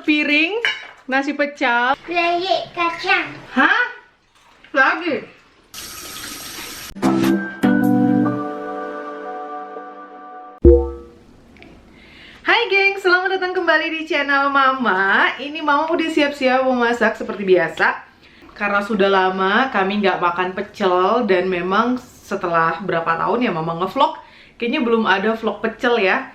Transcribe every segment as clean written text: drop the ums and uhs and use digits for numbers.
sepiring nasi pecel. Peyek kacang. Hah? Lagi? Hai geng, selamat datang kembali di channel Mama. Ini Mama udah siap-siap mau masak seperti biasa. Karena sudah lama kami nggak makan pecel. Dan memang setelah berapa tahun ya Mama ngevlog, kayaknya belum ada vlog pecel ya.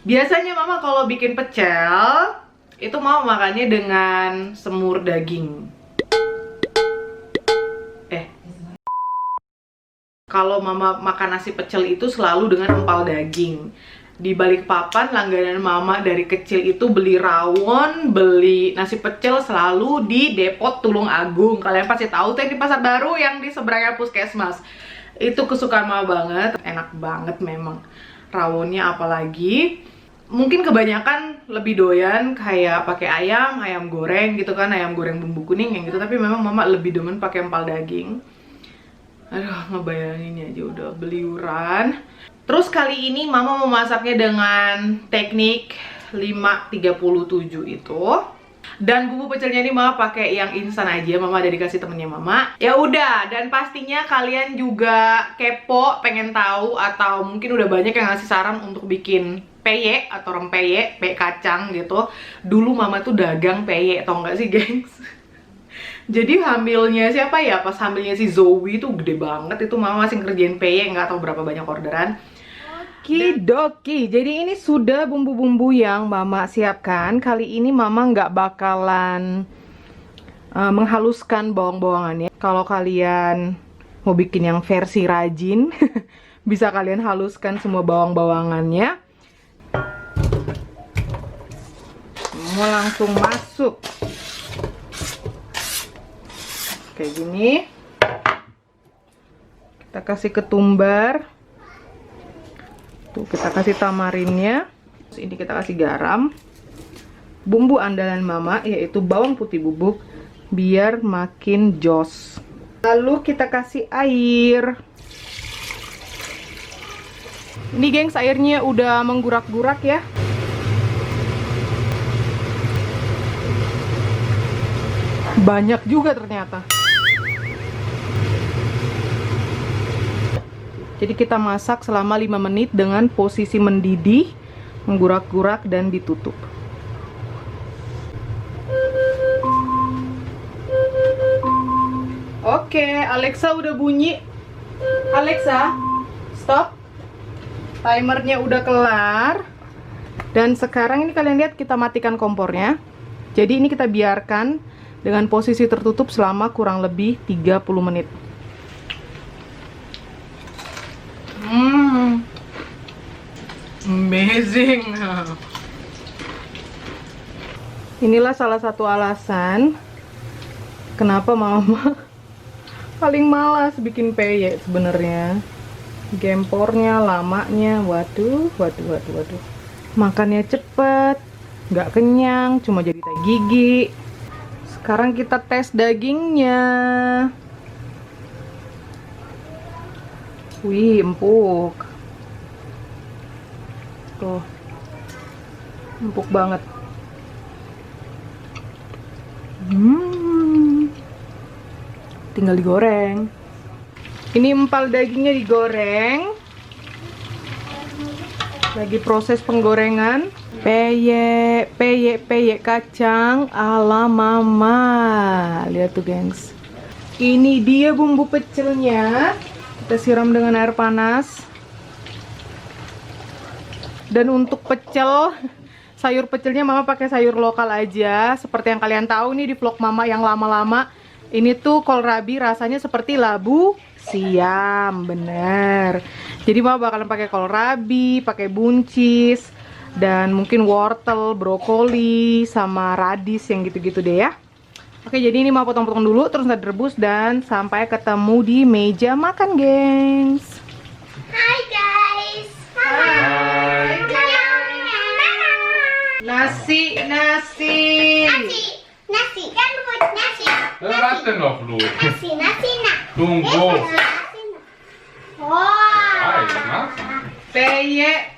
Biasanya Mama kalau bikin pecel itu Mama makannya dengan semur daging. Kalau Mama makan nasi pecel itu selalu dengan empal daging. Di Balikpapan langganan Mama dari kecil itu beli rawon, beli nasi pecel selalu di Depot Tulung Agung. Kalian pasti tahu tuh yang di Pasar Baru yang di seberangnya Puskesmas. Itu kesukaan Mama banget, enak banget memang. Rawonnya apalagi. Mungkin kebanyakan lebih doyan kayak pakai ayam goreng gitu kan, ayam goreng bumbu kuning yang gitu. Tapi memang Mama lebih demen pakai empal daging. Aduh, ngebayanginnya aja udah beliuran. Terus kali ini Mama mau masaknya dengan teknik 5-37 itu. Dan bumbu pecelnya ini Mama pakai yang instan aja, Mama ada dikasih temennya Mama. Ya udah, dan pastinya kalian juga kepo, pengen tahu atau mungkin udah banyak yang ngasih saran untuk bikin peyek atau rempeyek, peyek kacang gitu. Dulu Mama tuh dagang peyek, tau nggak sih gengs? Jadi hamilnya siapa ya? Pas hamilnya si Zoe tuh gede banget. Itu Mama masih ngerjain peyek, nggak tahu berapa banyak orderan. Okidoki, jadi ini sudah bumbu-bumbu yang Mama siapkan. Kali ini Mama nggak bakalan menghaluskan bawang-bawangannya. Kalau kalian mau bikin yang versi rajin, bisa kalian haluskan semua bawang-bawangannya. Mau langsung masuk. Kayak gini. Kita kasih ketumbar. Tuh, kita kasih tamarinnya. Terus ini kita kasih garam. Bumbu andalan Mama yaitu bawang putih bubuk biar makin jos. Lalu kita kasih air. Ini gengs, airnya udah menggurak-gurak ya. Banyak juga ternyata. Jadi kita masak selama 5 menit dengan posisi mendidih, menggurak-gurak dan ditutup. Oke, Alexa udah bunyi. Alexa, stop. Timernya udah kelar. Dan sekarang ini kalian lihat kita matikan kompornya. Jadi ini kita biarkan dengan posisi tertutup selama kurang lebih 30 menit. Amazing. Inilah salah satu alasan kenapa Mama paling malas bikin peyek sebenarnya. Gempornya, lamanya, waduh. Makannya cepet, nggak kenyang, cuma jadi tai gigi. Sekarang kita tes dagingnya. Wih, empuk. Tuh, empuk banget. Tinggal digoreng. Ini empal dagingnya digoreng. Lagi proses penggorengan. Peyek kacang ala Mama. Lihat tuh gengs. Ini dia bumbu pecelnya. Kita siram dengan air panas. Dan untuk pecel, sayur pecelnya Mama pakai sayur lokal aja. Seperti yang kalian tahu nih di vlog Mama yang lama-lama. Ini tuh kohlrabi rasanya seperti labu siam, bener. Jadi Mama bakalan pakai kohlrabi, pakai buncis, dan mungkin wortel, brokoli, sama radis yang gitu-gitu deh ya. Oke, jadi ini mau potong-potong dulu, terus ntar direbus dan sampai ketemu di meja makan, gengs. Hai guys. Hai. Nasi. Nasi kan buat nasi. Warte noch, Lu. Nasi nak. Tunggu. Nasi nak. Wow. Hai, was? Peyek.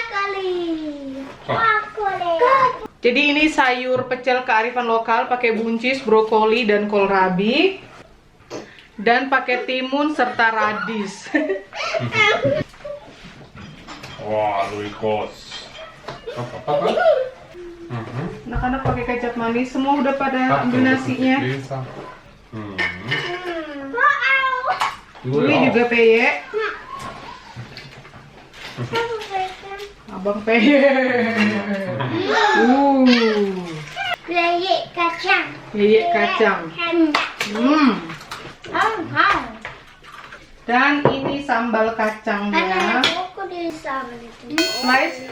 Kali. Aku deh. Jadi ini sayur pecel kearifan lokal pakai buncis, brokoli dan kohlrabi. Dan pakai timun serta radis. Wah, Luikos. Apa? Anak-anak pakai kecap manis, semua udah pada ambil nasinya. Wow. Ini juga peye. Abang peye. Peye kacang. Peye kacang. Dan ini sambal kacangnya. Aku di sana itu. Slice.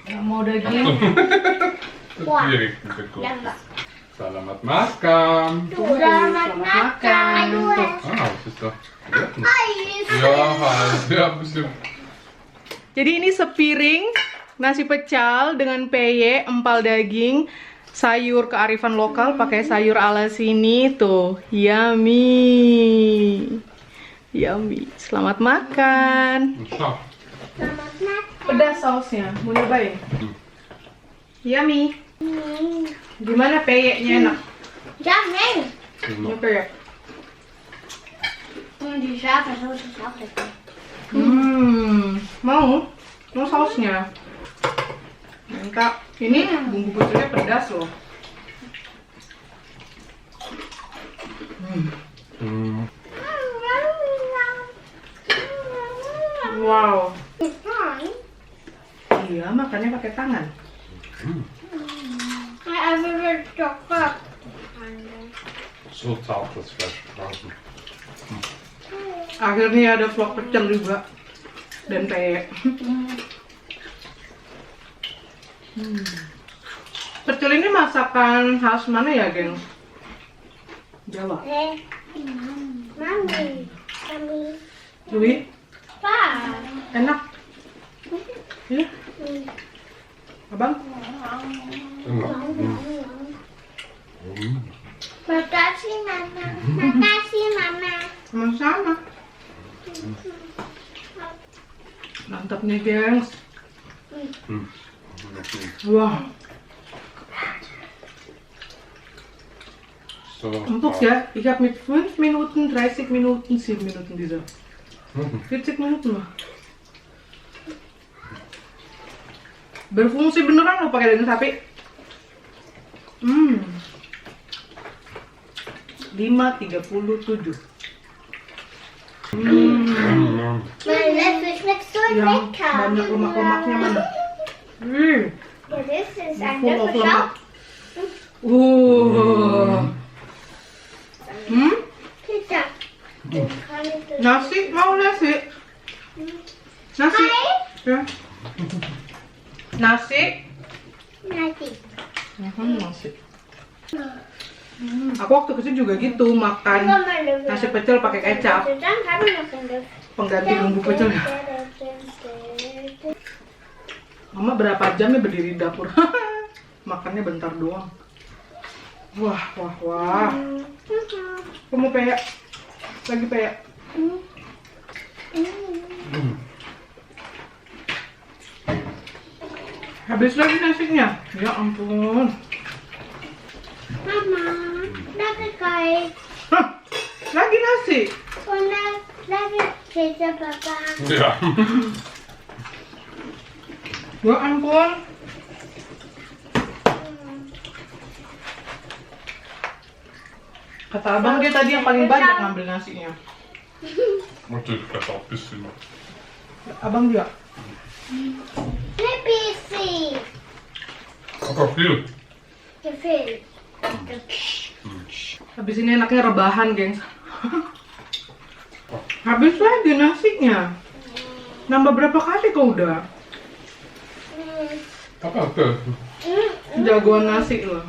Nggak mau daging. Wah. Erik mit der Ya Kuss. enggak. Selamat makan. Selamat makan. Was ist da? Ja, heiß. Ja, bestimmt. Jadi ini sepiring nasi pecel dengan peye, empal daging, sayur kearifan lokal pakai sayur ala sini tuh. Yummy. Yummy. Selamat makan. Schau. Selamat makan. Pedas sausnya. Mau nyobain? Yummy. Gimana peyenya enak? Jangan. Ini peye. Die scharfe Soße ist auch lecker. Mau? Mau sausnya? Minta. Ini bumbu pecelnya pedas loh. Wow. Iya, makannya pakai tangan. Also wird coklat. So zart das Fleisch draußen. Akhirnya ada vlog pecel juga. Dan peye. Pecel ini masakan khas mana ya, geng? Jawa. Mami. Mami. Dwi, Pa. enak. Iya, abang. Makasih mama. Makasih mama. Sama-sama. Mantap nih, gengs. Wah, So. empuk ya. Ich habe mit 5 Minuten, 30 Minuten, 7 Minuten dieser. 40 Minuten mah. Berfungsi beneran loh pakai daging sapi. 5:37. Mein Löffel schmeckt so Yang lecker. banyak lemak-lemaknya mana? Ja, das ist ein Full of Löffel. Schau. lemak. Pizza. Kann ich das? Nasi, mau nasi? Nasi? Hai. Ya. Nasi? Nasi. Nasi. Aku waktu kecil juga gitu makan nasi pecel pakai kecap, Dann haben wir noch einen Löffel. pengganti bumbu pecel. Mama berapa jam ya berdiri di dapur? Makannya bentar doang. Wah, wah, wah. Kamu peye? Lagi peye? Habis lagi nasinya? Ya ampun. Mama, danke guys. Hah, lagi nasi? Und dann danke Pizza, Papa. Ja. Ya ampun. Kata abang dia tadi yang paling banyak ngambil nasinya. Warte, ich esse auch ein bisschen noch. Abang juga. Ein bisschen. Aber viel. Gefällt. Habis ini enaknya rebahan, gengs. Habis lagi nasinya. Nambah berapa kali kau udah? Papa, okay. Jagoan nasi loh.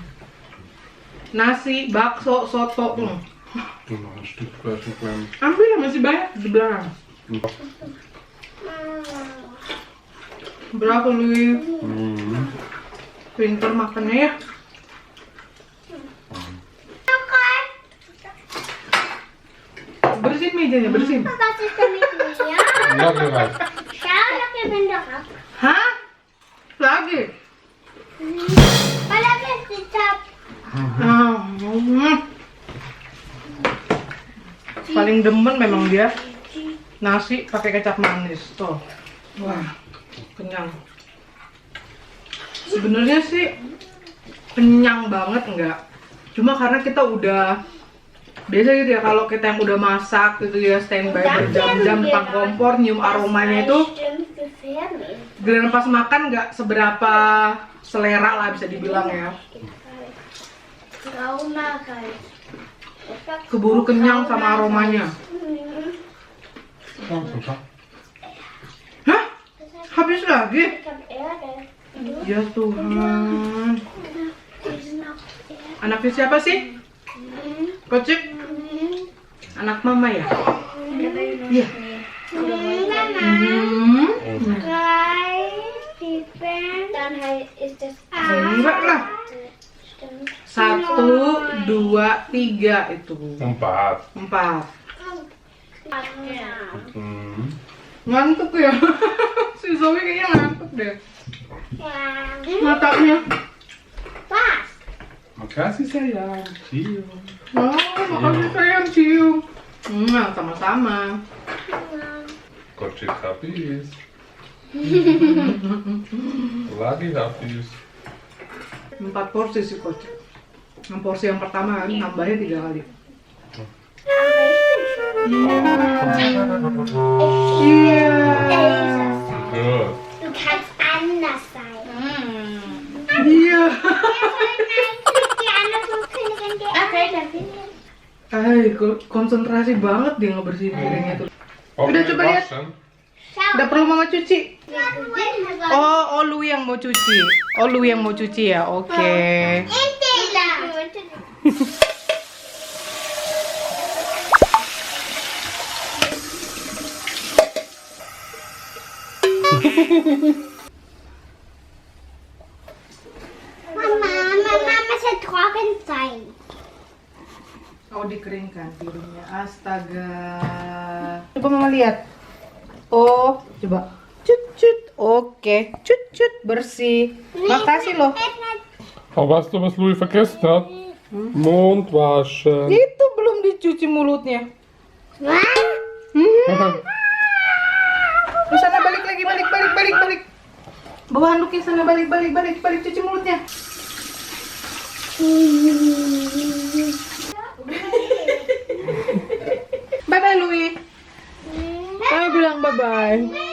Nasi, bakso, soto loh. Du noch ein Stück Fleisch und klein. Ambil ya, masih banyak di belakang. Berapa lu? Pinter makannya ya. Bersihin mejanya, bersihin. Was ist denn mit mir? Noch mehr Reis. Schau, ich bin doch ab. Hah? lagi. Palagi kecap. Paling demen memang dia nasi pakai kecap manis tuh. Wah, kenyang. Sebenarnya sih kenyang banget enggak. Cuma karena kita udah biasa gitu ya, kalau kita yang udah masak gitu ya, standby berjam-jam depan kompor, nyium aromanya itu, giliran pas makan nggak seberapa selera lah bisa dibilang ya. Keburu kenyang sama aromanya. Hah? Habis lagi? Ya Tuhan. Anaknya siapa sih? Kocik? Anak mama ya? Iya. Enggak lah. 1, 2, 3 itu. 4. 4. Ngantuk ya? Si Zoe kayaknya ngantuk deh. Matanya. Makasih sayang. Cium. Oh, makasih sayang, cium. Sama-sama. Kocik habis. Lagi habis. 4 porsi sih kocik. Yang porsi yang pertama kan nambahnya 3 kali. Iya. Good. Du kannst anders sein. Iya. Die anderen Königin, die Konsentrasi banget dia ngebersihin piringnya tuh. Oke, Udah, coba lihat. waschen. Udah perlu mama cuci? Oh, Louis yang mau cuci. Oh, Louis yang mau cuci ya. Oke. Mama muss trocken sein. Oh, dikeringkan piringnya. Astaga. Coba mama lihat. Oh, coba. Cut. Oke. Cut. Bersih. Makasih loh. Oh, weißt du, was Louis vergessen hat? Mund waschen. Itu belum dicuci mulutnya. Ke sana balik lagi, balik. Bawa handuknya sana, balik, cuci mulutnya. Bye-bye, Louis. Ayo bilang bye-bye.